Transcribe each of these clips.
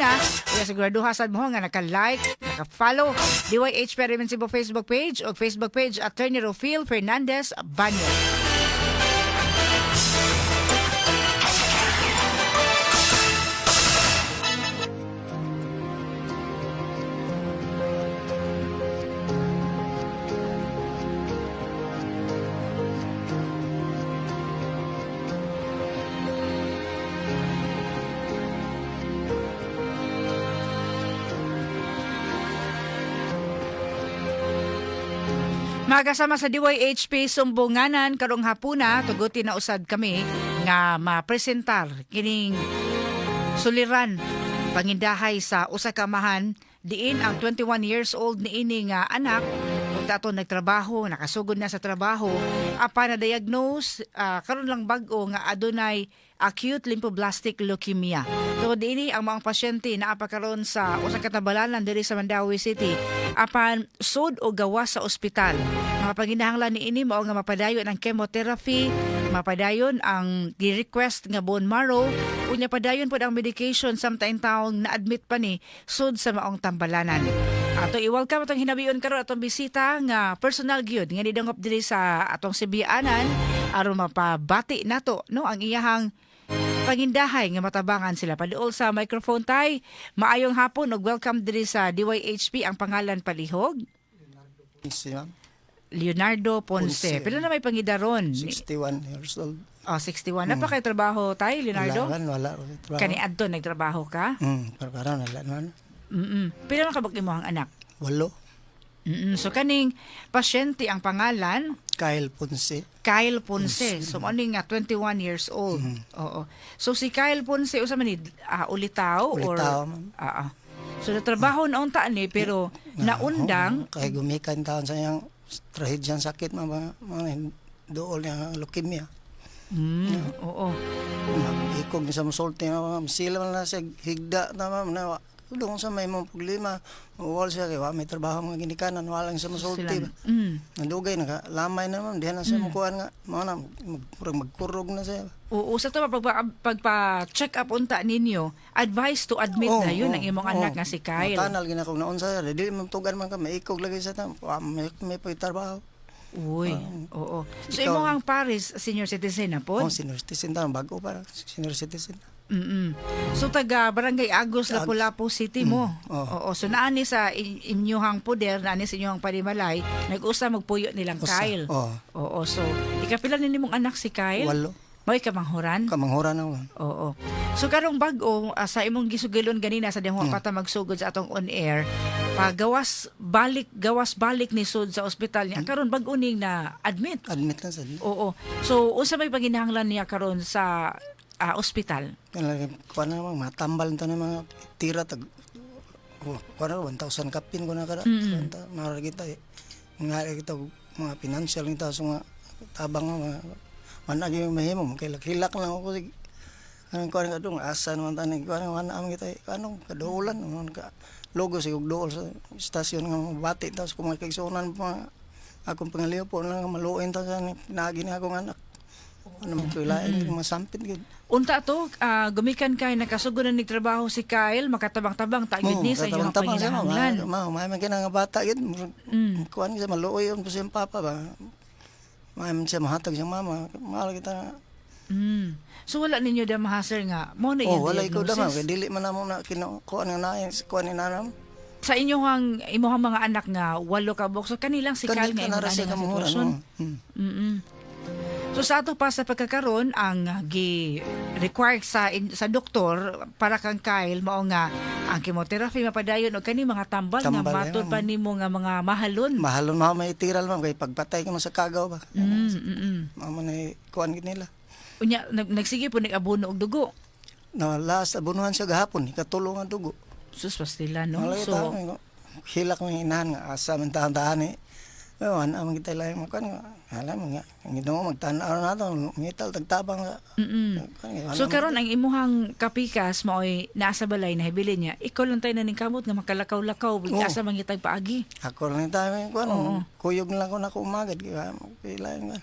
una. Kaya siguraduha sad mo nga naka-like, naka-follow DYH Permanent Cebu Facebook page o Facebook page Attorney Rofil Fernandez Banyo. Magasama sa DYHP Sumbunganan karong hapuna tuguti na usad kami nga mapresentar kining suliran pangindahay sa usa ka amahan diin ang 21 years old niini nga anak ug dato nagtrabaho nakasugod na sa trabaho apan na diagnose karon lang bag-o nga adunay acute lymphoblastic leukemia. So diini ang mga pasyente na apakaron sa usa ka tabalanan diri sa Mandawi City apan sud o gawas sa ospital. Mga panginahanglan niini mao nga mapadayon ang chemotherapy, mapadayon ang gi-request nga bone marrow, unya padayon pod ang medication samtang taong na-admit pa ni sud sa maong tambalanan. Ato i-welcome atong hinabiyon karon atong bisita nga personal gyud nga nidangop diri sa atong Sibianan aron mapabati nato no ang iyahang pangindahay nga matabangan sila. Paduol sa microphone tay. Maayong hapon ug welcome diri sa DYHP. Ang pangalan palihog? Leonardo Ponce. Pila na may pangidaron? 61 years old. Oh, 61. Napakay trabaho tay, Leonardo? Wala. Kani adto nagtrabaho ka? Pero karon wala naman. Pila man kabag imong anak? 8. So kaning pasyente ang pangalan Kyle Ponce. Kyle Ponce. So ano nga 21 years old. Oo. So si Kyle Ponce usa man ni ulitaw or So natrabaho na unta ni pero naundang Kay gumikan taon sa iyang trahedyan sakit mga dool niya leukemia. Oo. Ikog sa musulti na sila man na sa higda na na doon sa may mong problema, wala siya kaya may trabaho mga ginikanan, walang sa musulti. Nandugay, nakalamay naman, diyan na siya mukuhan nga, magkurog na siya. Oo, sa ito pagpa-check up unta ninyo, advice to admit na yun ang imong anak nga si Kyle. Matanal ginakog na unsa siya, di mamtugan man ka, may ikog lagi sa tam, may trabaho. Uy, oo. So imong ang Paris, senior citizen na po? Senior citizen tayo, bago para, senior citizen. So taga Barangay Agos, Lapu-Lapu City mo. Oo. So naani sa inyuhang poder, naani sa inyuhang panimalay, nag-usa magpuyo nilang Kyle. Oo. So ikapila ni nimong anak si Kyle? 8. May kamanghuran? Kamanghuran naman. Oo. So karong bag-o sa imong gisugilon ganina sa dihong pata magsugod sa atong on air, gawas balik ni sud sa ospital niya. Karon bag-o ning na admit. Admit na sa. Oo. So unsa may panginahanglan niya karon sa ospital? Kuha na naman, matambal ito na mga tira. Kuha na 1,000 kapin ko na kada. Marag kita kita mga financial nito. So nga tabang nga. Manag yung mahimong. Hilak lang ako. Kuha na kadong asa naman tanig. Kuha na naman kita. Anong kadaulan. Logo sa dool sa istasyon nga bati. Tapos kung makikisunan pa akong pangaliw po lang maluin. Tapos pinagi na akong anak. Ano magkilain yung masampit gud. Unta to, gumikan kay nakasugunan ni trabaho si Kyle, makatabang-tabang tagid ni sa inyong panginahanglan. May mga bata gid. Kuan siya maluoy on sa papa ba. May siya mahatag siyang mama. Mahal kita. So wala ninyo da mahasir nga mo na yung wala ikaw diagnosis? dama dili man namo na kinukuha nga na kuan ni nanam. Sa inyong mga anak nga walo ka bok. So kanilang si Kyle nga imong sitwasyon. So sa ato pa sa pagkakaroon ang gi-require sa doktor para kang Kyle mao nga ang chemotherapy mapadayon og kani mga tambal nga matod pa nimo nga mga mahalon. Mahalon may tiral man kay pagpatay ka man sa kagaw ba. Mamo na kuan gid nila. Unya nagsige po nag-abono og dugo. No, last abunuhan siya gahapon ikatulong ang dugo. Sus pastila no. So hilak man inahan nga asa man tahan-tahan ni. Ano ang kita lang makan alam nga Ginoo magtan-aw nato metal tagtabang. So karon ang imuhang kapikas maoy nasa balay na hibili niya. Ikaw lang tayo na ning kamot nga makalakaw-lakaw asa mangitag paagi. Ako lang tayo kuan kuyog lang ko na ko umagad pilayan nga.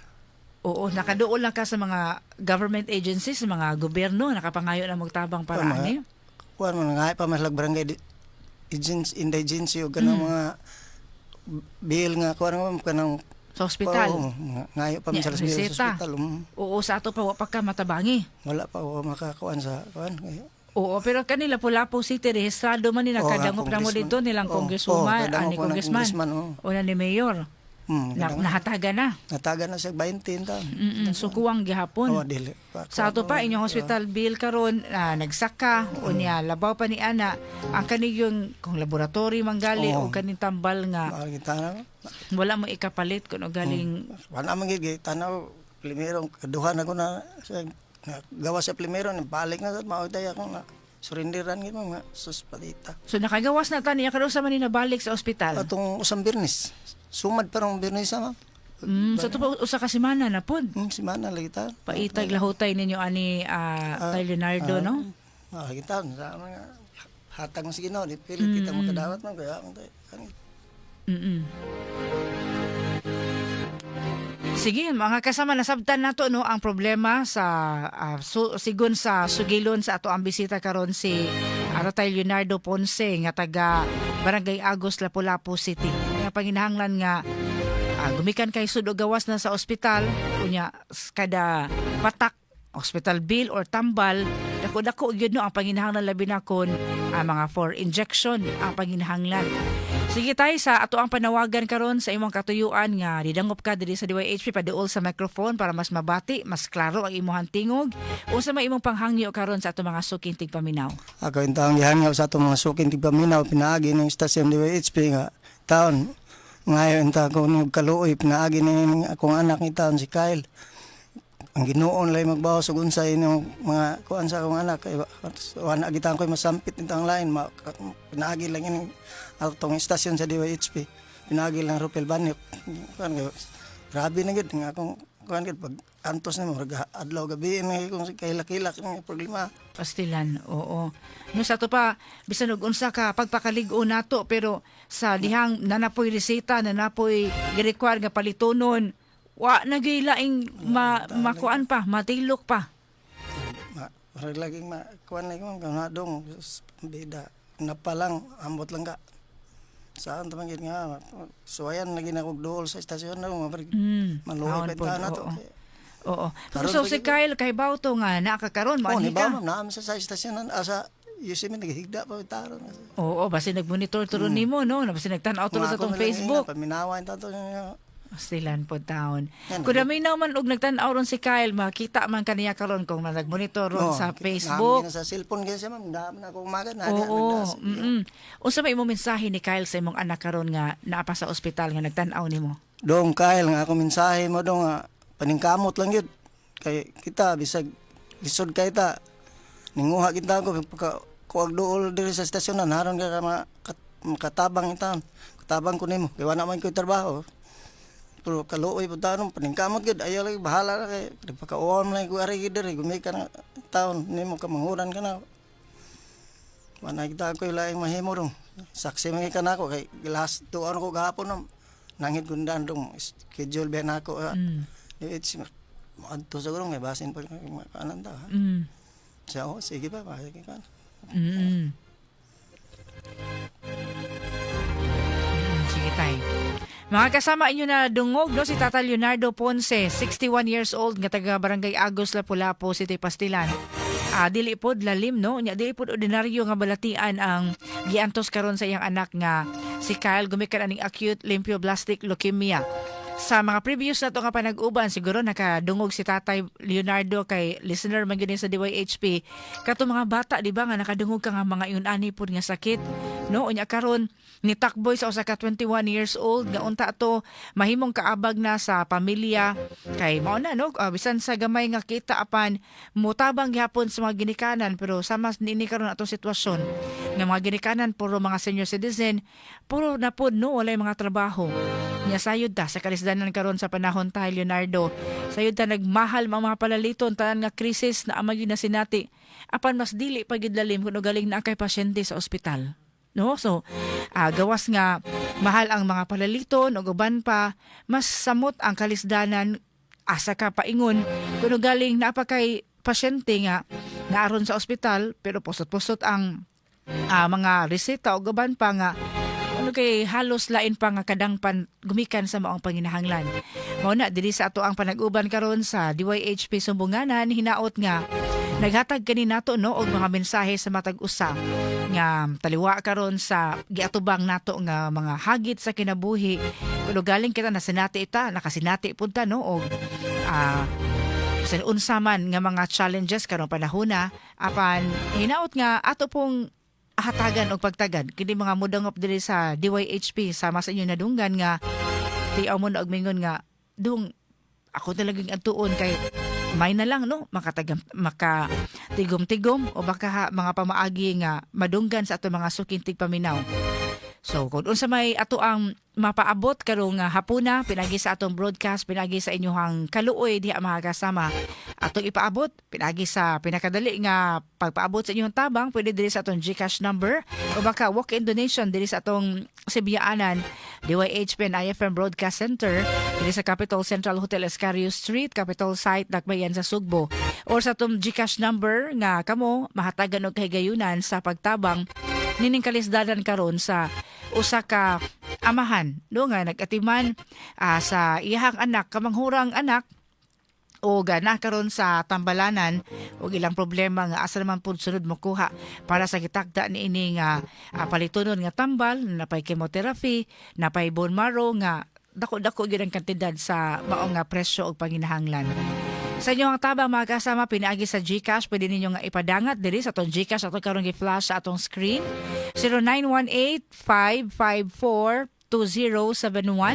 Oo, nakaduol lang ka sa mga government agencies, sa mga gobyerno nakapangayo na magtabang para ani. kuan man nga pa mas barangay agency indigency o ganang mga bill nga kuan mo kanang Sa ospital. ngayo pa man Nya, sa bill reseta. sa ospital. Oo, sa ato pa wa pa ka matabangi. Wala pa ako makakuan sa kuan. Oo, pero kanila Lapu-Lapu City rehistrado man nila Oo, kadangop na mo congressman. dito nilang Oo, congresswoman, kadangop ani ko ng congressman. oo. O na ni mayor. Nahataga na. Nataga na siya 20 taon. So kuwang gihapon. Oh, dili. Sa ato pa inyong hospital bill karon nagsaka o niya labaw pa ni ana ang kaniyong kung laboratory manggali o kaning tambal nga Kita na. wala mo ikapalit kuno galing Wala man gid tanaw primero kaduhan ako na gawa sa primero ni balik na mauday ako na surindiran gid mga suspalita. so nakagawas na tani karon sa man ni nabalik sa ospital. Atong usang Birnis. Sumad parang Birnis ma. Sa to pa usa ka semana na pod. Si mana lagi ta. Paitag lahutay ninyo ani Tay Leonardo no. Kita sa mga hatag mo sige no, di pilit kita makadawat man kaya Sige, mga kasama nasabtan nato no ang problema sa sigon sa sugilon sa ato ang bisita karon si Tay Leonardo Ponce nga taga Barangay Agos, Lapu-Lapu City. Nga panginahanglan nga gumikan kay sud og gawas na sa ospital unya kada patak hospital bill or tambal dako-dako gyud no ang panginahanglan labi na kon mga for injection ang panginahanglan. Sige tayo sa ato ang panawagan karon sa imong katuyuan nga didangop ka diri sa DYHP paduol sa microphone para mas mabati, mas klaro ang imong tingog unsa may imong panghangyo karon sa ato mga suking tigpaminaw. Ako intang gihangyo sa ato mga suking tigpaminaw pinaagi ng istasyon DYHP nga taon ngayon ta ko ning kaluoy pinaagi ni akong anak ni taon si Kyle. Ang Ginoon lay magbawas og unsay ng mga kuan sa akong anak kay wala gitan koy masampit nitang lain pinaagi lang ini atong istasyon sa DYHP pinagi lang Rupel Banyok kan grabe na gid nga akong kan gid pag antos na mo adlaw gabi na kung kailak-ilak ng problema Pastilan, oo. No sa to pa bisan og unsa ka pagpakalig-o nato pero sa dihang nanapoy reseta nanapoy gi-require nga palitonon wa nagilaing makuan pa matilok pa. Laging kuan lang kung kanadong bida napalang ambot lang ka saan tamang gid nga suwayan lagi na kog duol sa istasyon na maluoy pa na to. Oo. Pero so si Kyle kay Bauto nga nakakaron mo ani ka. Naam sa istasyon sa Yusimin naghigda pa taron. Oo, basi nagmonitor turon nimo no, basi nagtan-aw turon sa tong Facebook. Paminawan ta to. Pastilan po taon. Kung may naman og nagtan-aw ron si Kyle, makita man kaniya karon kung nagmonitor ron sa Facebook. Sa cellphone gyud siya ma'am, dami na akong magan na. Oo. Unsa may imong mensahe ni Kyle sa imong anak karon nga naa pa sa ospital nga nagtan-aw nimo? Dong Kyle nga ako mensahe mo dong paningkamot lang gyud. Kay kita bisag lisod kay ta. Ninguha kita ko kuag duol diri sa istasyon na naron ka makatabang itaon. Katabang ko nimo kay wala man ko trabaho. Pero kaluoy po taon, paningkamot gud ayaw lagi bahala na kay nagpakauwan na ko ari gid diri gumika na taon nimo ka manghuran ka na. Wala kita ko laing mahimo dong. Saksi man ka nako kay last 2 hours ko gahapon nangit gundan dong schedule ben ako. It's adto sa gurong may basin pa kanan ta. So sige pa sige ka. Sige tay. Mga kasama inyo na dungog no si Tata Leonardo Ponce, 61 years old nga taga Barangay Agos, Lapu-Lapu City, Pastilan. Dili pod lalim no, nya dili pod ordinaryo nga balatian ang giantos karon sa iyang anak nga si Kyle gumikan aning acute lymphoblastic leukemia. Sa mga previous na to nga panag-uban, siguro nakadungog si Tatay Leonardo kay listener man gyud sa DYHP. Kato mga bata di ba nga nakadungog ka nga mga yun-ani pod nga sakit, no? Unya karon ni Takboy sa usa ka 21 years old nga unta to mahimong kaabag na sa pamilya kay mao na no bisan sa gamay nga kita apan mutabang gihapon sa mga ginikanan pero sama nini karon atong sitwasyon nga mga ginikanan puro mga senior citizen puro na pod no walay mga trabaho. Nya sayod ta sa kalisdanan karon sa panahon ta Leonardo. Sayod ta nagmahal mga palaliton tanan nga krisis na amag na sinati. Apan mas dili pa gid lalim kuno galing na kay pasyente sa ospital. No? So gawas nga mahal ang mga palaliton o uban pa mas samot ang kalisdanan asa ka paingon kuno galing na pa kay pasyente nga nga aron sa ospital pero pusot-pusot ang mga reseta o gaban pa nga ano kay halos lain pa nga kadang gumikan sa maong panginahanglan. Mao na diri sa ato ang panag-uban karon sa DYHP Sumbunganan hinaot nga naghatag kani nato no og mga mensahe sa matag usa nga taliwa karon sa giatubang nato nga mga hagit sa kinabuhi kuno galing kita na sinati ita nakasinati punta no og sa unsa man nga mga challenges karon panahona apan hinaot nga ato pong hatagan og pagtagad kini mga mudangop diri sa DYHP sama sa inyo nadunggan nga tiaw mo na og mingon nga dung ako talagang atuon kay may na lang no makatigom-tigom o baka mga pamaagi nga madunggan sa ato mga sukintig paminaw. So kung unsa may ato ang mapaabot karong hapuna pinagi sa atong broadcast pinagi sa inyohang kaluoy diha mga kasama atong ipaabot pinagi sa pinakadali nga pagpaabot sa inyong tabang pwede diri sa atong GCash number o baka walk-in donation diri sa atong Sibiyaanan DYHP and IFM Broadcast Center diri sa Capitol Central Hotel Escario Street Capitol Site Dakbayan sa Sugbo or sa atong GCash number nga kamo mahatagan og kahigayunan sa pagtabang nining kalisdadan karon sa usa ka amahan no nga nagatiman sa iyahang anak kamanghurang anak o gana karon sa tambalanan o ilang problema nga asa naman pud sunod mokuha para sa gitakda ni ini nga palitonon nga tambal napay chemotherapy napay bone marrow nga dako-dako gyud ang kantidad sa mao nga presyo og panginahanglan. Sa inyo ang tabang mga kasama, pinaagi sa GCash, pwede ninyo nga ipadangat diri sa atong GCash ato karong gi-flash sa atong screen. 0918-554-2071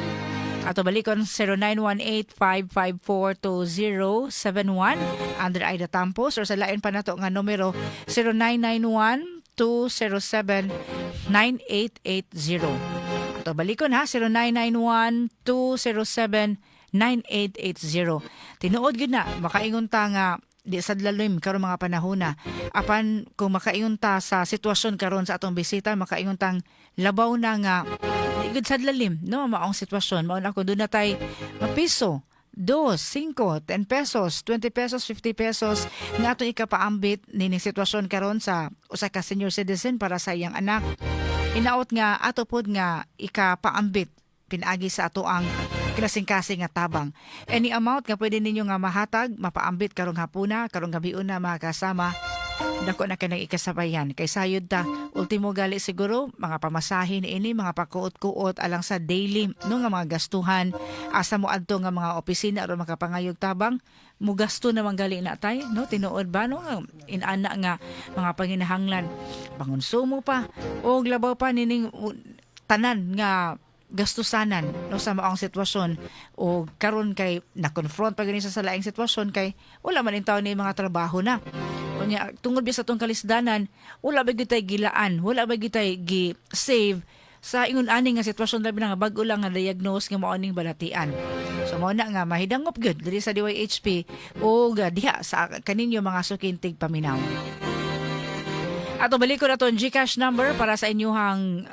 ato balikon 0918-554-2071 under Aida Tampos or sa lain pa nato nga numero 0991-207-9880. Ato balikon ha 0991-207-9880. 9880. Tinuod gid na makaingon ta nga di sad lalim karon mga panahon na apan kung makaingon ta sa sitwasyon karon sa atong bisita makaingon tang labaw na nga di gid sad lalim no maong sitwasyon mao na kun doon na tay mapiso 2, 5, 10 pesos, 20 pesos, 50 pesos nga atong ikapaambit nining sitwasyon karon sa usa ka senior citizen para sa iyang anak. Hinaot nga ato pod nga ikapaambit pinaagi sa ato ang klaseng-kasing nga tabang. Any amount nga pwede ninyo nga mahatag, mapaambit karong hapuna, karong gabiuna mga kasama, dako na kanang ikasabayan. Kay sayod ta, ultimo gali siguro, mga pamasahin ini, mga pakuot-kuot alang sa daily, no nga mga gastuhan, asa mo adto nga mga opisina o makapangayog tabang, mo gasto naman gali na tay, no? Tinuod ba, no? Inana nga mga panginahanglan, pangonsumo pa, o labaw pa nining tanan nga gastusanan no sa maong sitwasyon o karon kay na-confront pa gani sa laing sitwasyon kay wala man in taon ni mga trabaho na. Unya tungod sa tong kalisdanan, wala ba gitay gilaan, wala ba gitay gi-save sa ingon ani nga sitwasyon labi nga bag-o lang nga diagnose nga mao ning balatian. So mao na nga mahidangop gyud diri sa DYHP o diha sa kaninyo mga sukintig paminaw. Ato balikon aton GCash number para sa inyong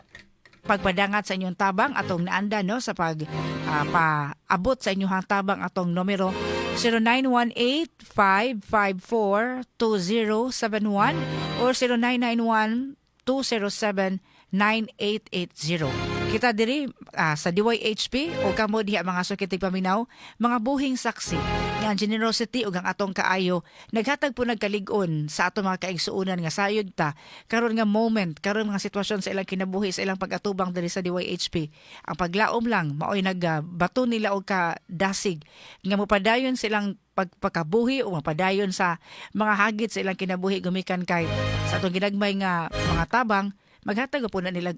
pagpadangat sa inyong tabang atong naanda no sa paabot sa inyong tabang atong numero 0918-554-2071 or 0991-207-9880. Kita diri sa DYHP o kamo diha mga sukitig paminaw, mga buhing saksi nga generosity ug ang atong kaayo naghatag po nagkalig-on sa atong mga kaigsuonan nga sayod ta karon nga moment karon mga sitwasyon sa ilang kinabuhi sa ilang pag-atubang diri sa DYHP. Ang paglaom lang maoy nagbato nila og ka dasig nga mopadayon silang pagpakabuhi o mapadayon sa mga hagit sa ilang kinabuhi gumikan kay sa atong ginagmay nga mga tabang. Maghatag po na nila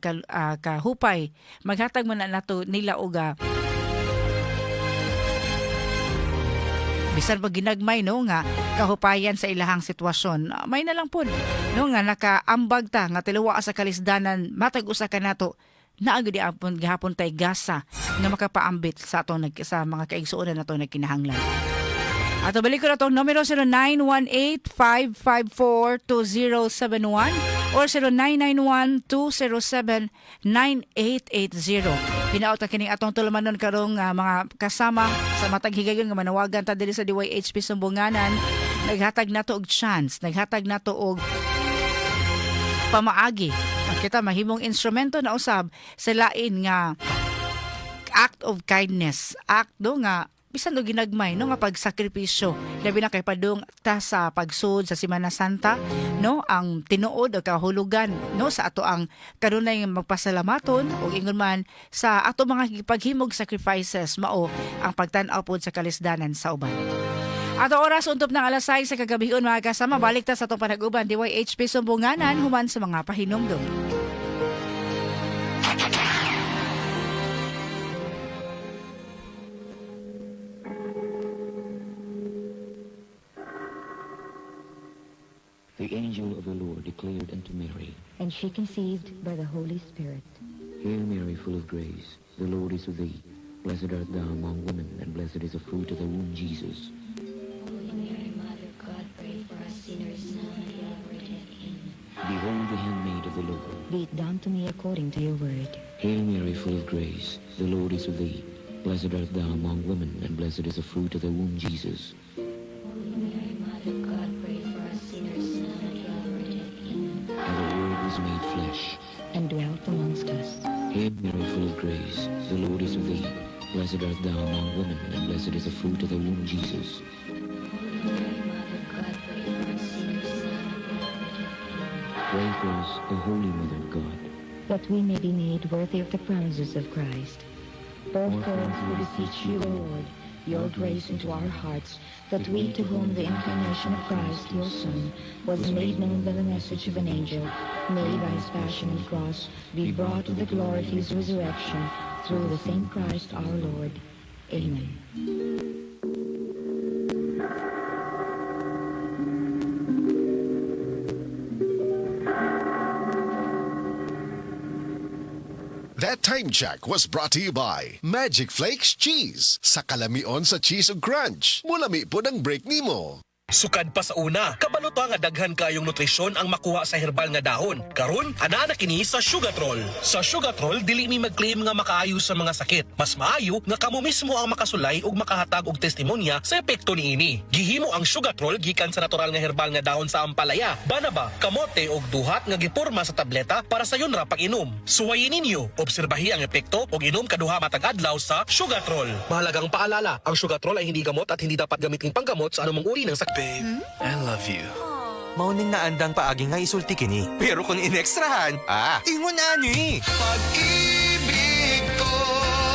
kahupay. Maghatag man na nato nila og bisan pag ginagmay no nga kahupayan sa ilahang sitwasyon. May na lang po no nga nakaambag ta nga tiluwa sa kalisdanan matag usa ka nato naagdi apon gihapon tay gasa nga makapaambit sa atong sa mga kaigsuonan nato nagkinahanglan. Ato balik ko na itong numero 0918-554-2071 or 0991-207-9880. Hinaot na kining atong tulumanon karong mga kasama sa matag higayon nga manawagan ta diri sa DYHP Sumbunganan. Naghatag nato og chance, naghatag nato og pamaagi. Kita mahimong instrumento na usab sa lain nga act of kindness, act do nga bisan og ginagmay no nga pagsakripisyo, labi na kay padung ta sa pagsud sa Semana Santa, no, ang tinuod o kahulugan no sa ato ang kanunay magpasalamaton o ingon man sa ato mga paghimog sacrifices mao ang pagtan-aw pod sa kalisdanan sa uban. Ato oras untop ng alas 6 sa kagabion mga kasama, balik ta sa atong panag-uban DYHP Sumbunganan human sa mga pahinumdum. The angel of the Lord declared unto Mary, And she conceived by the Holy Spirit. Hail Mary, full of grace, the Lord is with thee. Blessed art thou among women, and blessed is the fruit of thy womb, Jesus. Holy Mary, Mother of God, pray for us sinners now and at the hour of our death. Amen. Behold the handmaid of the Lord. Be it done to me according to your word. Hail Mary, full of grace, the Lord is with thee. Blessed art thou among women, and blessed is the fruit of thy womb, Jesus. Holy Mary, Mother of God, pray for us sinners now and at the hour of our death. Amen. And the Word was made flesh. And dwelt amongst us. Hail Mary, full of grace, the Lord is with thee. Blessed art thou among women, and blessed is the fruit of thy womb, Jesus. Holy Mary, Mother of God, pray for us sinners now and at the hour of our death. Amen. Pray for us, O Holy Mother of God. That we may be made worthy of the promises of Christ. Pour forth, we beseech you, Lord, your grace into our hearts, that we to whom the incarnation of Christ, your Son, was made known by the message of an angel, may by his passion and cross be brought to the glory of his resurrection, through the same Christ our Lord. Amen. That time check was brought to you by Magic Flakes Cheese. Sa kalamion sa cheese ug crunch, mulami po ng break nimo. Sukad pa sa una, kabalo to nga daghan kayong nutrisyon ang makuha sa herbal nga dahon. Karon, ana na kini sa Sugatrol. Sa Sugatrol, dili mi mag-claim nga makaayo sa mga sakit. Mas maayo nga kamo mismo ang makasulay ug makahatag og testimonya sa epekto niini. Gihimo ang Sugatrol gikan sa natural nga herbal nga dahon sa ampalaya, banaba, kamote ug duhat nga giporma sa tableta para sa yun ra pag-inom. Suwayin ninyo, obserbahi ang epekto ug inom kaduha matag adlaw sa Sugatrol. Mahalagang paalala, ang Sugatrol ay hindi gamot at hindi dapat gamitin panggamot sa anumang uri ng sakit. Babe, I love you. Mauning na andang paagi nga isulti kini. Pero kung inekstrahan, ingon ani. Pag-ibig ko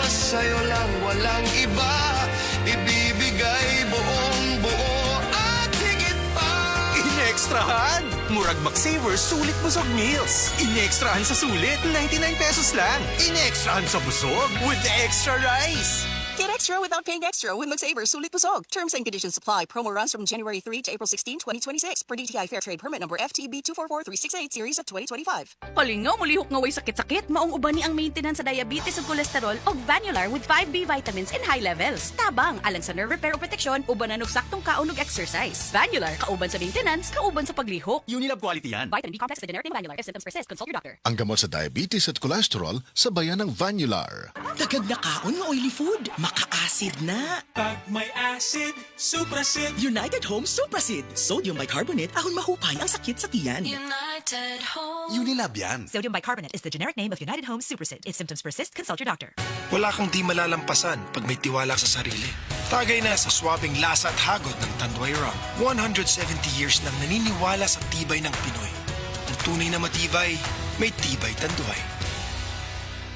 sa'yo lang walang iba. Ibibigay buong buo at higit pa. Inekstrahan! Murag mag-savers, sulit busog meals. Inekstrahan sa sulit, 99 pesos lang. Inekstrahan sa busog with extra rice. Get extra without paying extra with McSavers Sulit Busog. Terms and conditions apply. Promo runs from January 3 to April 16, 2026. Per DTI Fair Trade Permit number FTB 244368 series of 2025. Palingaw, mulihok nga way sakit-sakit. Maong uban ni ang maintenance sa diabetes ug cholesterol og Vanular with 5B vitamins in high levels. Tabang, alang sa nerve repair o protection, ubanan og saktong kaon ug exercise. Vanular, kauban sa maintenance, kauban sa paglihok. Unilab quality yan. Vitamin B complex is the generic name Vanular. If symptoms persist, consult your doctor. Ang gamot sa diabetes at cholesterol sa bayan ng Vanular. Dagag na kaon nga oily food. Maka-acid na. Pag may acid, Suprasid. United Home Suprasid. Sodium bicarbonate ahon mahupay ang sakit sa tiyan. United Home. Unilab yan. Sodium bicarbonate is the generic name of United Home Suprasid. If symptoms persist, consult your doctor. Wala kang di malalampasan pag may tiwala sa sarili. Tagay na sa swabing lasa at hagod ng Tanduay Rum. 170 years nang naniniwala sa tibay ng Pinoy. Ang tunay na matibay, may tibay Tanduay.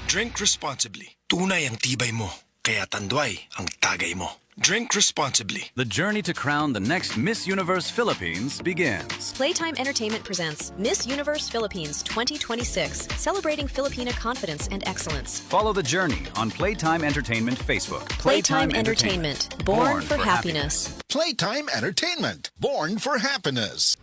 Drink responsibly. Tunay ang tibay mo. Kaya Tanduay ang tagay mo. Drink responsibly. The journey to crown the next Miss Universe Philippines begins. Playtime Entertainment presents Miss Universe Philippines 2026, celebrating Filipina confidence and excellence. Follow the journey on Playtime Entertainment Facebook. Playtime Entertainment, born for happiness. Playtime Entertainment, born for happiness.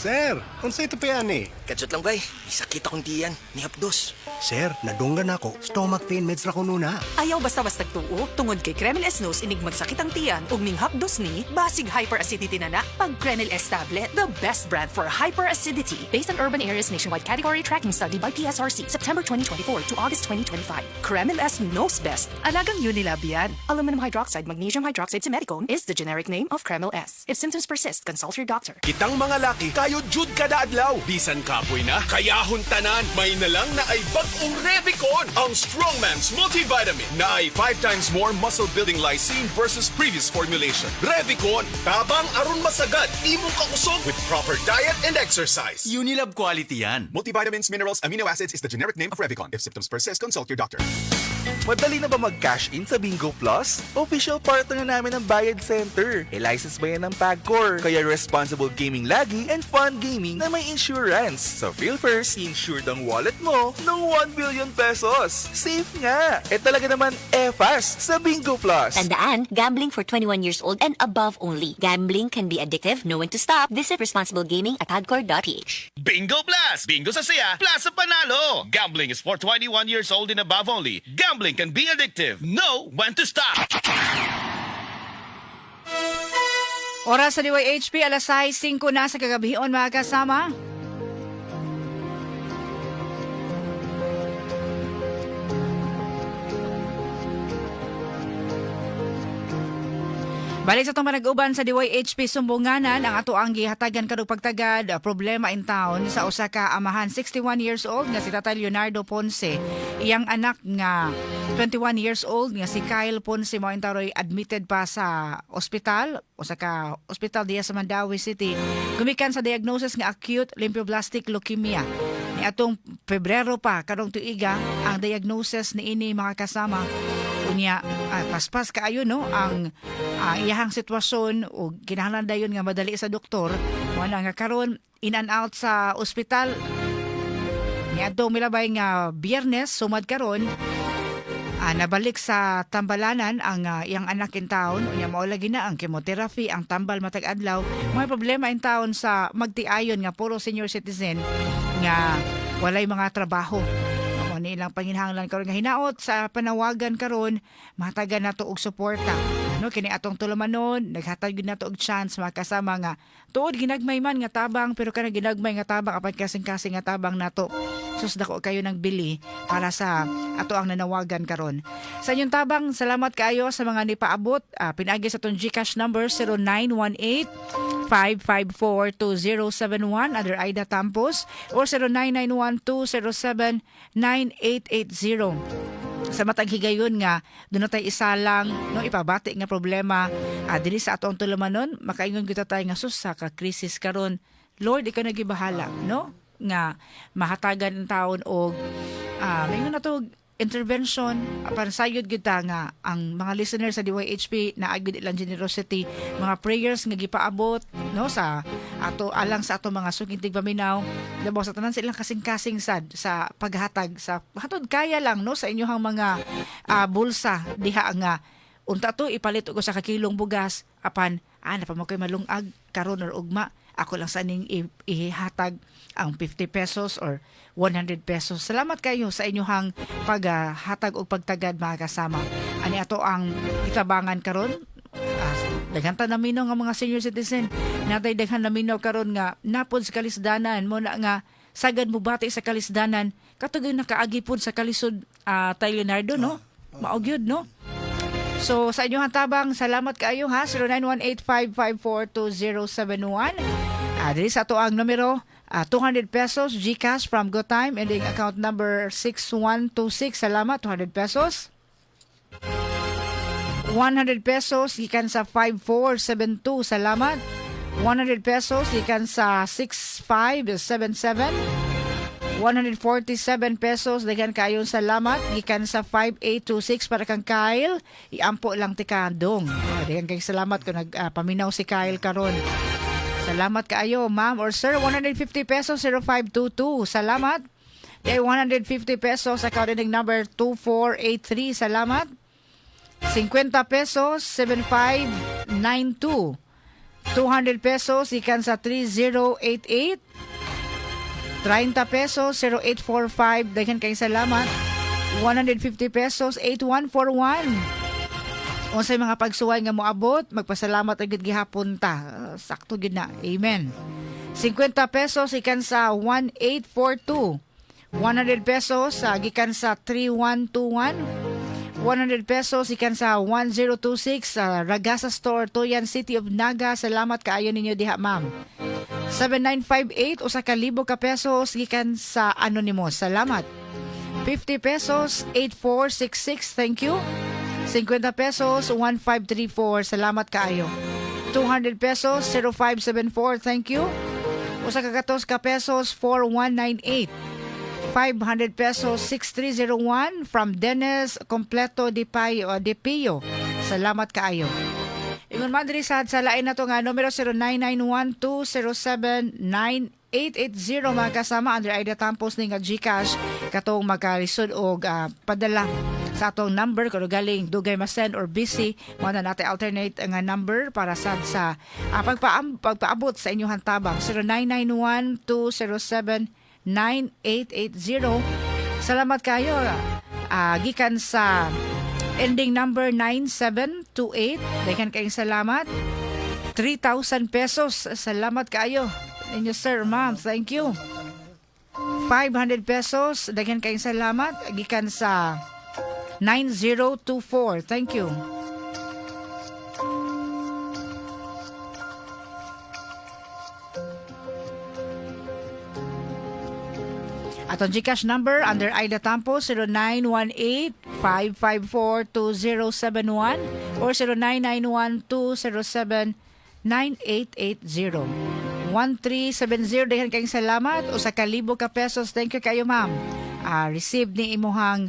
Sir, unsa ito pa yan eh? Katsot lang bay, isakit akong tiyan, ni Hapdos. Sir, nadunggan ako. Stomach pain meds ra ko nuna. Ayaw basta-basta tuo, tungod kay Kremel S Nose inig magsakit ang tiyan, ug ning hapdos ni, basig hyperacidity na na, pag Kremel S Tablet, the best brand for hyperacidity. Based on urban areas nationwide category tracking study by PSRC, September 2024 to August 2025. Kremel S knows best. Alagang Unilab yan. Aluminum hydroxide, magnesium hydroxide simethicone is the generic name of Kremel S. If symptoms persist, consult your doctor. Kitang mga laki, kayo jud kada adlaw. Bisan kapoy na, kayahon tanan. May nalang na ay bagong Revicon, ang Strongman's multivitamin na ay 5 times more muscle-building lysine versus previous formulation. Revicon, tabang aron masagad, imong kausog with proper diet and exercise. Unilab quality yan. Multivitamins, minerals, amino acids is the generic name of Revicon. If symptoms persist, consult your doctor. Madali na ba mag-cash in sa Bingo Plus? Official partner na namin ng Bayad Center. E-license ba yan ng PAGCOR? Kaya responsible gaming lagi and fun gaming na may insurance. So feel first, insured ang wallet mo ng 1 billion pesos. Safe nga! E talaga naman fast sa Bingo Plus. Tandaan, gambling for 21 years old and above only. Gambling can be addictive, know when to stop. Visit responsiblegaming@pagcor.ph. Bingo Plus! Bingo sa saya, plus sa panalo! Gambling is for 21 years old and above only. Gambling can be addictive. Know when to stop. Oras sa DYHP, alas 6:05 na sa kagabion mga kasama. Balik sa itong manag-uban sa DYHP Sumbunganan, ang ato ang gihatagan kadug pagtagad problema in town sa usa ka amahan 61 years old nga si Tatay Leonardo Ponce. Iyang anak nga 21 years old nga si Kyle Ponce mao intaroy admitted pa sa ospital, usa ka ospital diya sa Mandawi City. Gumikan sa diagnosis nga acute lymphoblastic leukemia. Ni atong Pebrero pa karong tuiga ang diagnosis ni ini mga kasama. Unya paspas kaayo no ang iyahang sitwasyon o kinahanglan dayon nga madali sa doktor mo na nga karon in and out sa ospital niadto milabay nga Biyernes sumad karon nabalik sa tambalanan ang iyang anak in town unya mao lagi na ang chemotherapy ang tambal matag adlaw may problema in town sa magtiayon nga puro senior citizen nga walay mga trabaho. Ni ilang panginhanglan karon nga hinaot sa panawagan karon mahatagan nato og suporta no kini atong tulumanon naghatag gyud nato og chance mga kasama nga tuod ginagmay man nga tabang pero kana ginagmay nga tabang apan kasing-kasing nga tabang nato sus dako kayo nang bili para sa ato ang nanawagan karon sa inyong tabang salamat kaayo sa mga nipaabot pinaagi sa atong GCash number 0918-554-2071 under Aida Tampos or 0991-207-9880 sa matag higayon nga doon tayo isa lang no ipabati nga problema dili sa atong tulumanon makaingon kita tayo nga sus sa ka krisis karon Lord ikaw nagibahala no nga mahatagan ang taon og mayon na to intervention para sayod gyud ta nga ang mga listeners sa DYHP na agud ilang generosity mga prayers nga gipaabot no sa ato alang sa ato mga sukintig paminaw labaw sa tanan sa ilang kasing-kasing sad sa paghatag sa hatod kaya lang no sa inyohang mga bulsa diha nga unta to ipalit ko sa kakilong bugas apan napamoy malungag karon or ugma ako lang saning ihatag ang 50 pesos or 100 pesos. Salamat kayo sa inyong paghatag o pagtagad mga kasama. Ani ato ang itabangan karon. Daghan ta naminaw nga mga senior citizen. Natay daghan naminaw karon nga napod sa kalisdanan mo na nga sagad mo bati sa kalisdanan. Katugay nakaagi pod sa kalisod Tay Leonardo no. Maogyod no. So sa inyong tabang salamat kaayo ha 0918-554-2071. Dili sa ato ang numero 200 pesos GCash from GoTime ending account number 6126. Salamat 200 pesos. 100 pesos gikan sa 5472. Salamat. 100 pesos gikan sa 6577. 147 pesos daghan kayon salamat gikan sa 5826 para kang Kyle. Iampo lang ti kadong. Daghan kay salamat kung nagpaminaw si Kyle karon. Salamat kaayo, ma'am or sir. 150 pesos, 0522. Salamat. 150 pesos, account number 2483. Salamat. 50 pesos, 7592. 200 pesos, ikan sa 3088. 30 pesos 0845, daghan kay salamat. 150 pesos 8141. Unsay mga pagsuway nga moabot, magpasalamat agad gihapon ta. Sakto gid na. Amen. 50 pesos ikan sa 1842. 100 pesos gikan sa 3121. 100 pesos ikan sa 1026 sa Ragasa Store, Toyan City of Naga. Salamat kaayo ninyo diha, ma'am. 7958 usa ka libo ka pesos gikan sa Anonymous. Salamat. 50 pesos 8466. Thank you. 50 pesos 1534. Salamat kaayo. 200 pesos 0574. Thank you. Usa ka 14 ka pesos 4198. 500 pesos 6301 from Dennis Completo de Pio. Salamat kaayo. Ingon man diri sa lain na to nga numero 0991-207-9880 mga kasama under Aida Tampos ni nga GCash katong magkalisod og padala sa atong number kung galing dugay ma-send or busy mo na natin alternate nga number para sa pagpaabot sa inyong tabang 0991-207-9880. Salamat kayo gikan sa ending number 9728. Dagan kayong salamat. 3,000 pesos. Salamat kayo. Inyo sir, ma'am. Thank you. 500 pesos. Dagan kayong salamat. Gikan sa 9024. Thank you. Atong GCash number under Aida Tampo 0918-554-2071 or 0991-207-9880. 1370. Dahan kayong salamat. Usa ka libo ka pesos. Thank you kayo, ma'am. Receive ni imuhang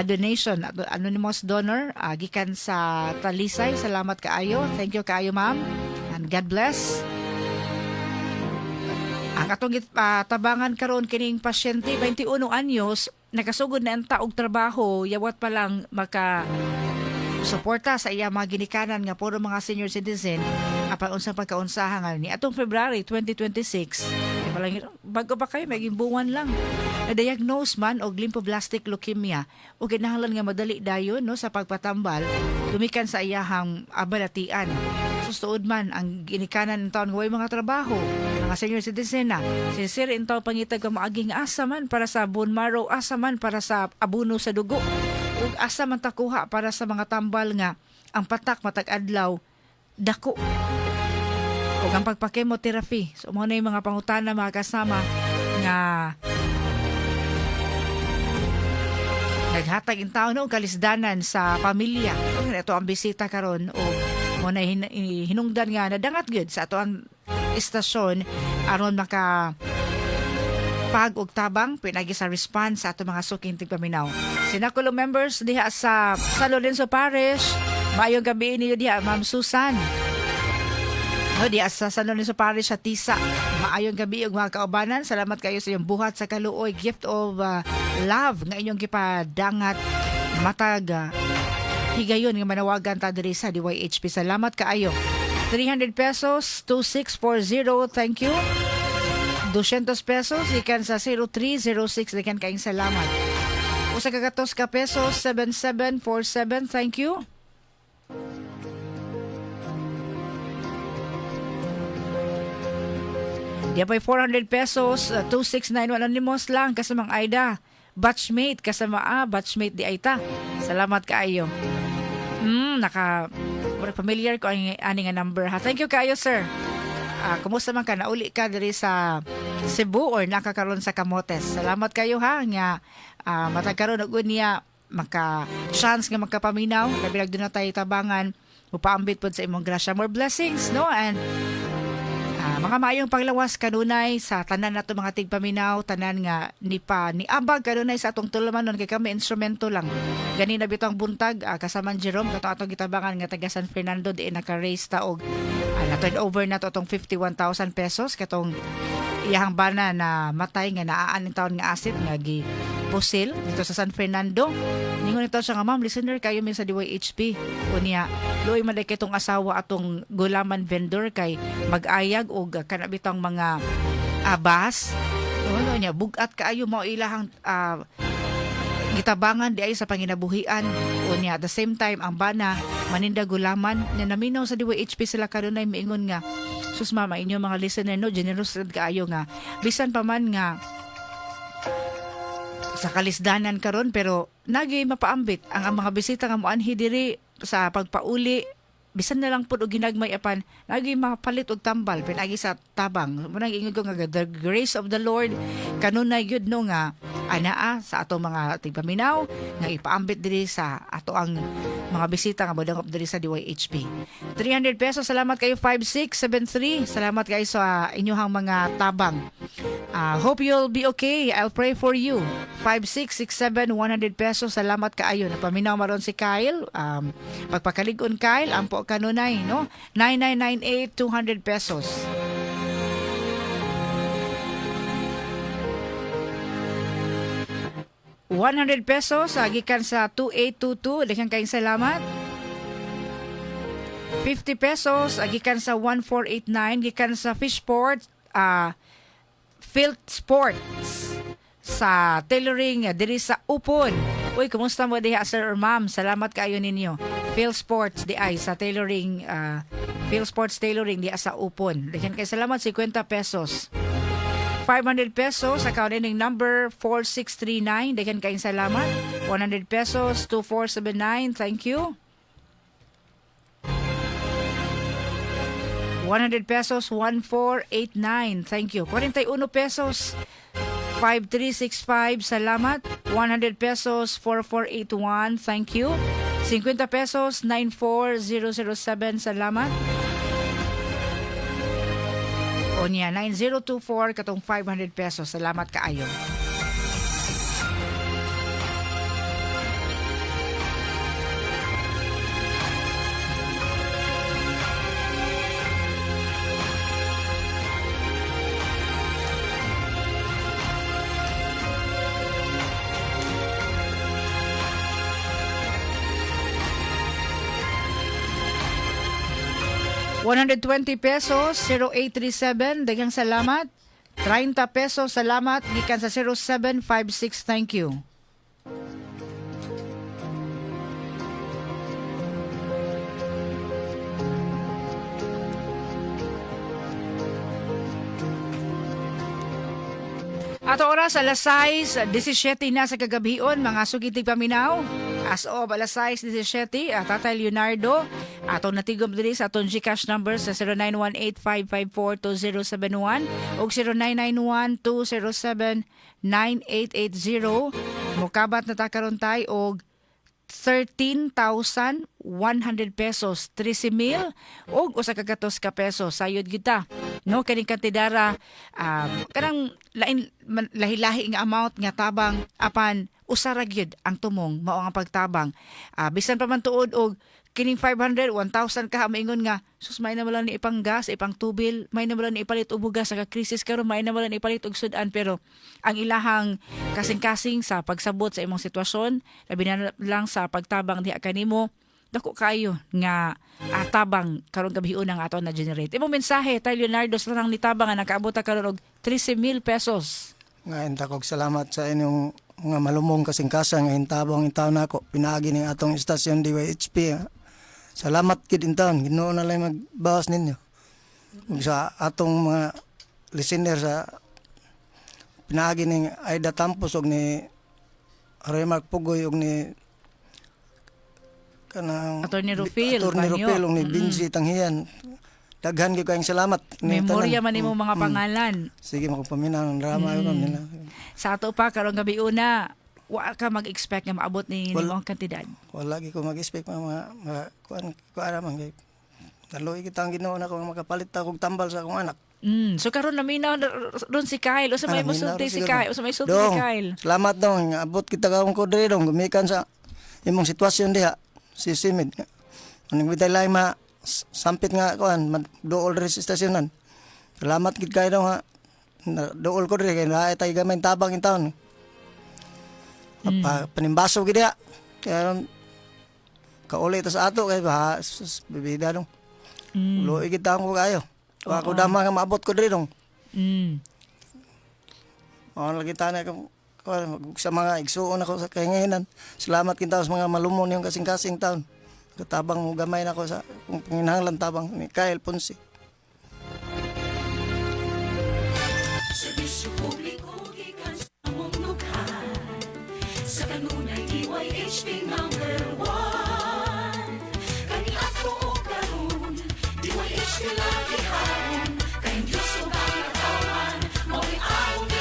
donation. Anonymous donor. Gikan sa Talisay. Salamat kaayo. Thank you kaayo, ma'am. And God bless. Ang atong tabangan karon kining pasyente 21 anyos nakasugod na ang taog trabaho yawat pa lang maka suporta sa iya mga ginikanan nga puro mga senior citizen apan unsang pagkaunsahan ni atong February 2026 bago pa kayo maging buwan lang na-diagnose man og lymphoblastic leukemia o kinahanglan nga madali dayon no sa pagpatambal tumikan sa iyahang abalatian sustuod man ang ginikanan ng taon nga way mga trabaho mga senior citizen na sincere in taon pangitag ka maaging asa man para sa bone marrow asa man para sa abuno sa dugo ug asa man takuha para sa mga tambal nga ang patak matag adlaw dako ug ang pagpa-chemotherapy. So mo na yung mga pangutana mga kasama nga naghatag in taon og kalisdanan sa pamilya. Ito ang bisita karon o mo na hinungdan nga nadangat gyud sa ato ang istasyon aron maka pag og tabang pinagi sa response sa ato mga suking tigpaminaw. Sinakulo members diha sa San Lorenzo Parish. Maayong gabi niyo diha, Ma'am Susan. No, diha sa San Lorenzo Parish sa Tisa. Maayong gabi og mga kaubanan. Salamat kayo sa iyong buhat sa kaluoy. Gift of love nga inyong gipadangat matag higayon nga manawagan ta diri sa DYHP. Salamat kaayo. 300 pesos 2640. Thank you. 200 pesos ikan sa 0306 ikan kaing salamat. Usa ka 14 ka pesos 7747. Thank you. Diya pa'y 400 pesos 2691 anonymous lang kasamang Aida. Batchmate kasama batchmate di Aita. Salamat kaayo. Familiar ko ang ani nga number ha. Thank you kaayo sir. Kumusta man ka? Nauli ka diri sa Cebu or nakakaroon sa Camotes. Salamat kayo ha nga matagkaroon og niya maka chance nga magkapaminaw labi nagdo na tayo tabangan upaambit pod sa imong grasya. More blessings no and mga maayong paglawas kanunay sa tanan nato mga tigpaminaw tanan nga ni abag kanunay sa atong tulumanon kay kami instrumento lang gani na bitong buntag kasama Jerome kato atong gitabangan nga taga San Fernando di naka-raise ta og na-turn over na to atong 51,000 pesos katong iyahang bana na matay nga naaan ng taon nga asset nga gipusil dito sa San Fernando. Ningon ito siya nga ma'am listener kayo mi sa DYHP unya luoy man kay itong asawa atong gulaman vendor kay mag-ayag og kanabitang mga abas No nya bugat kaayo mao ilahang gitabangan di ay sa panginabuhian unya at the same time ang bana maninda gulaman nya naminaw sa DYHP sila kanunay miingon nga sus mama inyo mga listener no generous red kaayo nga bisan pa man nga sa kalisdanan karon pero nagi mapaambit ang mga bisita nga moanhi diri sa pagpauli bisan na lang pud og ginagmay apan nagi mapalit og tambal pinagi sa tabang munang ingon ko nga the grace of the Lord kanunay gyud no nga anaa sa ato mga tigpaminaw nga ipaambit diri sa ato ang mga bisita nga modangop diri sa DYHP. 300 pesos salamat kayo 5673 salamat kayo sa inyong mga tabang. Hope you'll be okay. I'll pray for you. 5667 100 pesos salamat kaayo napaminaw maron si Kyle. Pagpakalig-on Kyle ampo kanunay no 9998 200 pesos. ₱100 gikan sa 2822 daghang kayong salamat. 50 pesos gikan sa 1489 gikan sa Fishport Field Sports sa tailoring diri sa Upon. Uy, kumusta mo diha sir or ma'am? Salamat kaayo ninyo. Field Sports di ay sa tailoring Field Sports tailoring di sa Upon. Daghang kay salamat 50 pesos. 500 pesos account ending number 4639 daghang kayong salamat. 100 pesos 2479 thank you. 100 pesos 1489 thank you. 41 pesos 5365 salamat. 100 pesos 4481 thank you. 50 pesos 94007 salamat. Onya 9024 katong 500 pesos salamat kaayo. ₱120 0837 daghang salamat. 30 pesos salamat gikan sa 0756 thank you. Ato oras alas 6:17 na sa kagabion mga sugitig paminaw. As of alas 6:17 Tatay Leonardo ato natigom diri sa aton GCash number sa 0918-554-2071 ug 0991-207-9880. Mokabat na ta karon tay og 13,100 pesos, 13,000 og usa ka gatos ka peso sayod kita. No kaning kantidara kanang lahi-lahi nga amount nga tabang apan usa ra gyud ang tumong mao nga pagtabang. Bisan pa man tuod og kining 500, 1,000 ka maingon nga sus may na ni ipang gas, ipang tubil, may na ni ipalit og bugas sa krisis karon may na ni ipalit og sudan pero ang ilahang kasing-kasing sa pagsabot sa imong sitwasyon labi na lang sa pagtabang diha kanimo dako kayo nga tabang karon gabion ang ato na generate. Imong mensahe Tay Leonardo sa nang nitabang nga nakaabot karon og 13,000 pesos. Ngayon kog salamat sa inyong mga malumong kasing-kasang nga intabang intaw nako pinaagi ning atong istasyon DYHP. Salamat gid intaon Ginoo na lang magbawas ninyo. Ug sa atong mga listener sa pinaagi ning Aida Tampos og ni Remark Pugoy og ni kanang Attorney Rufil og ni Binzi Tanghiyan. Daghan gyud kayong salamat. Memorya man imong mga pangalan. Sige makupaminaw ng drama nila. Sa ato pa karong gabi una wa ka mag-expect nga maabot ni imong kantidad. Wala gi ko mag-expect mga kuan man kay daloy kita ang Ginoo na ko makapalit ta kog tambal sa akong anak. So karon naminaw ron si Kyle usa may musulti si Kyle, usa may sulti si Kyle. Salamat dong abot kita karon ko diri dong gumikan sa imong sitwasyon diha si Simid. Aning bitay lay sampit nga kuan dool diri sa istasyonan. Salamat gid kay dong ha. Dool ko diri kay naay tay gamay tabang in town. Panimbaso gid ya. Kaya kauli ta sa ato kay bibida dong. Luoy gid ta ko kayo. Wa ko dama nga maabot ko diri dong. lagi tanay ko sa mga igsuon ako sa kahinginan. Salamat kinta sa mga malumon yung kasing-kasing taon. Katabang gamay na ako sa kung panginahanglan tabang ni Kyle Ponce. Serbisyo publiko gikan sa among lugar. Sa kanunay DYHP number 1. Kani ato o karon, DYHP lagi haon. Kay Diyos o ang natawan, mao'y akong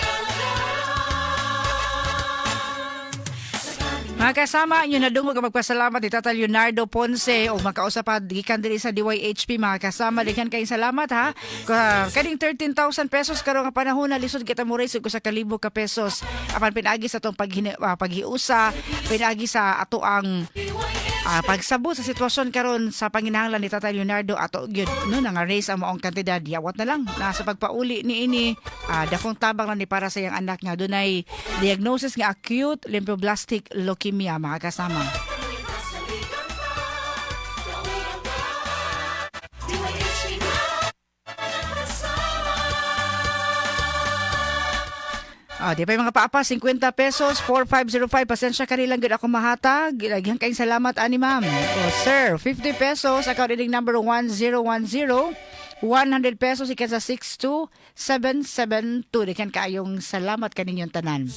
Mga kasama, inyo nadungog ang magpasalamat ni Tata Leonardo Ponce o makausapad gikan diri sa DYHP. Mga kasama, dikhan kayong salamat ha. Kaning 13,000 pesos karong nga panahon na lisod kita mo raise ko sa 1,000 ka pesos. Apan pinagi sa atong paghiusa, pinagi sa ato ang pagsabot sa sitwasyon karon sa panginahanglan ni Tata Leonardo ato gyud no nga raise ang maong kantidad yawat na lang nasa pagpauli ni ini dakong tabang lang ni para sa iyang anak nga dunay diagnosis nga acute lymphoblastic leukemia mga kasama. Di pa yung mga paapa, 50 pesos, 4505. Pasensya ka nilang gud ako mahatag. Lagyan kayong salamat, ani ma'am. Sir, 50 pesos, account ending number 1010. 100 pesos, ikan sa 62772. Dikan kayong salamat kaninyong tanan.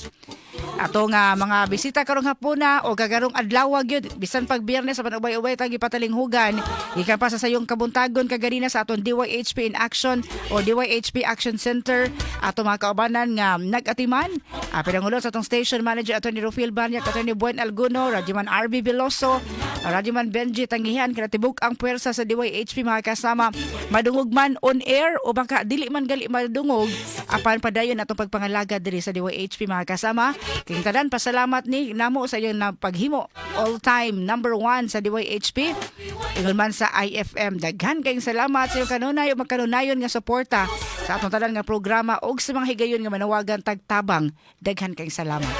Ato nga mga bisita karong hapuna o gagarong adlaw gyud bisan pag Biyernes sa ubay-ubay tagi patalinghugan ikan pa sa sayong kabuntagon kaganina sa aton DYHP in Action o DYHP Action Center ato mga kaubanan nga nag-atiman pinangulo sa atong station manager Atty. Rufil Banyak, Atty. Buen Alguno, Radyoman RB Veloso, Radyoman Benji Tangihan kinatibuk ang puwersa sa DYHP mga kasama madungog man on air o baka dili man gali madungog apan padayon atong pagpangalaga diri sa DYHP mga kasama. King tanan pasalamat ni namo sa iyon na paghimo all time number 1 sa DYHP ingon man sa IFM. Daghan kayong salamat sa iyong kanunay o magkanunayon nga suporta sa atong tanan nga programa ug sa mga higayon nga manawagan tagtabang. Daghan kayong salamat.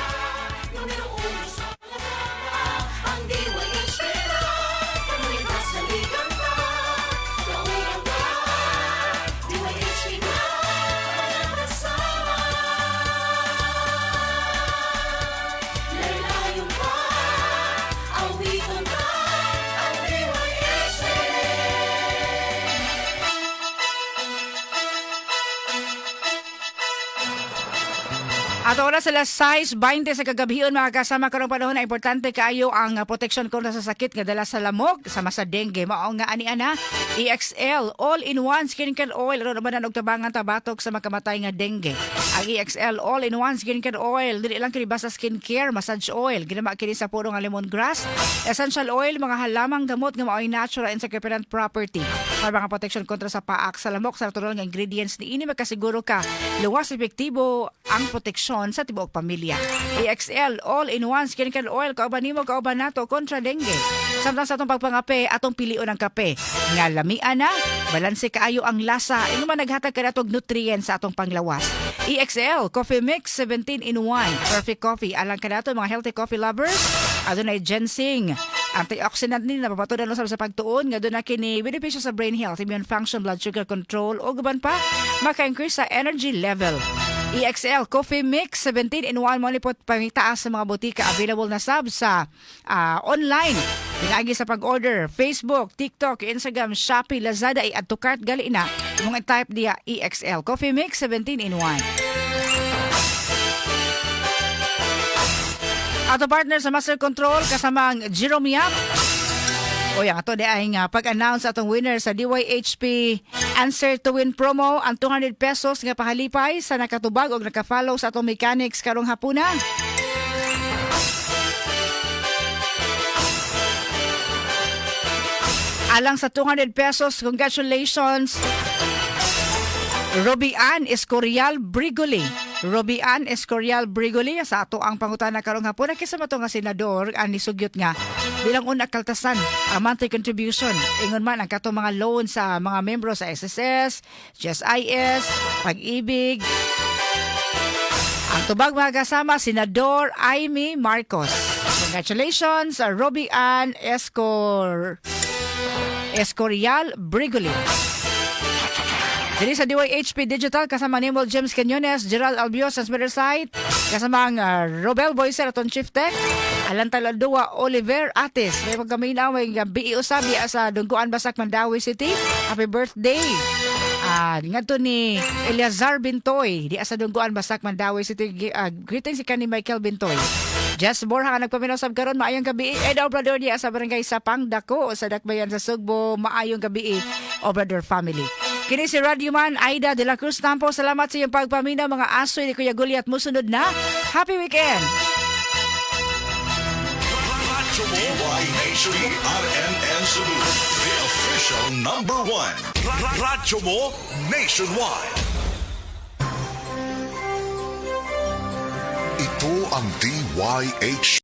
At oras alas 6:20 sa kagabion mga kasama karong panahon na importante kaayo ang protection kontra sa sakit nga dala sa lamok sama sa dengue mao nga ani ana EXL all-in-one skincare oil ron man og tabangan tabatok sa makamatay nga dengue. Ang EXL all-in-one skincare oil dili lang kini basta skincare massage oil ginama kini sa puro nga lemongrass essential oil mga halamang gamot nga mao'y natural and circumferent property para mga protection kontra sa paak sa lamok sa natural nga ingredients ni ini makasiguro ka luwas epektibo ang proteksyon sa tibuok pamilya. EXL all-in-one skincare oil kauban nimo kauban nato kontra dengue. Samtang sa atong pagpangape atong pilion ang kape nga lamian na balanse kaayo ang lasa ino man naghatag kanatog nutrients sa atong panglawas. EXL Coffee Mix 17-in-1 perfect coffee alang kanato mga healthy coffee lovers. Adunay ginseng antioxidant ni napapatudan usab sa pagtuon nga doon na kini benepisyo sa brain health, immune function, blood sugar control o guban pa maka-increase sa energy level. EXL Coffee Mix 17-in-1 mo nipot pangitaas sa mga botika available na sab sa online pinagi sa pag-order Facebook, TikTok, Instagram, Shopee, Lazada ay add to cart gali na mong type diya EXL Coffee Mix 17-in-1. Ato partner sa Master Control kasamang Jerome Yap. O yan, ato di ay nga pag-announce atong winner sa DYHP Answer to Win promo ang 200 pesos nga pahalipay sa nakatubag o nakafollow sa atong mechanics karong hapuna. Alang sa 200 pesos, congratulations Robian Escorial Brigoli. Robian Escorial Brigoli sa ato ang pangutana karong hapon kisa mato nga senador ani sugyot nga bilang una kaltasan ang monthly contribution ingon man ang kato mga loan sa mga membro sa SSS, GSIS, Pag-ibig. Ang tubag mga kasama Senador Amy Marcos. Congratulations Robian Escorial Brigoli. Dili sa DYHP Digital kasama ni James Canyones, Gerald Albios sa Site, kasama ang Robel Boyser aton Chief Tech, Alan Taladua, Oliver Atis. May pagkaminaw may gabi usabi sa Dungguan Basak Mandawi City. Happy birthday. Ngadto ni Eliazar Bintoy di sa Dungguan Basak Mandawi City. Greetings si kani Michael Bintoy. Just Borja ka nagpaminaw sab karon maayong gabi. Edo Obrador di sa barangay Sapang Dako sa Dakbayan sa Sugbo. Maayong gabi Obrador family. Kini si Radio Man Aida de la Cruz Tampo. Salamat sa iyong pagpamina mga asoy ni Kuya Guli at musunod na. Happy weekend! DYHP RMN Cebu, the official #1. Radyo mo nationwide. Ito ang DYHP.